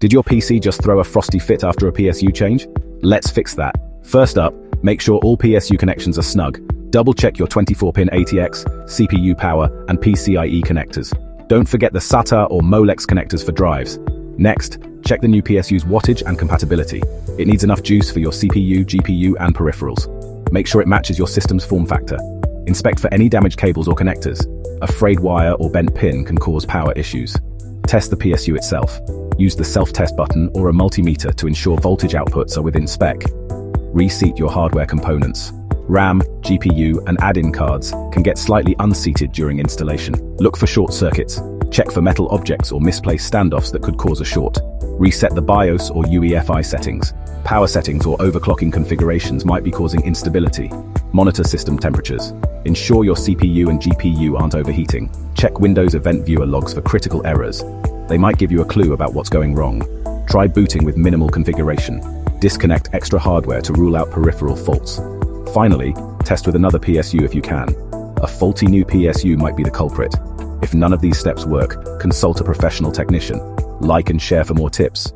Did your PC just throw a frosty fit after a PSU change? Let's fix that. First up, make sure all PSU connections are snug. Double-check your 24-pin ATX, CPU power, and PCIe connectors. Don't forget the SATA or Molex connectors for drives. Next, check the new PSU's wattage and compatibility. It needs enough juice for your CPU, GPU, and peripherals. Make sure it matches your system's form factor. Inspect for any damaged cables or connectors. A frayed wire or bent pin can cause power issues. Test the PSU itself. Use the self-test button or a multimeter to ensure voltage outputs are within spec. Reseat your hardware components. RAM, GPU, and add-in cards can get slightly unseated during installation. Look for short circuits. Check for metal objects or misplaced standoffs that could cause a short. Reset the BIOS or UEFI settings. Power settings or overclocking configurations might be causing instability. Monitor system temperatures. Ensure your CPU and GPU aren't overheating. Check Windows Event Viewer logs for critical errors. They might give you a clue about what's going wrong. Try booting with minimal configuration. Disconnect extra hardware to rule out peripheral faults. Finally, test with another PSU if you can. A faulty new PSU might be the culprit. If none of these steps work, consult a professional technician. Like and share for more tips.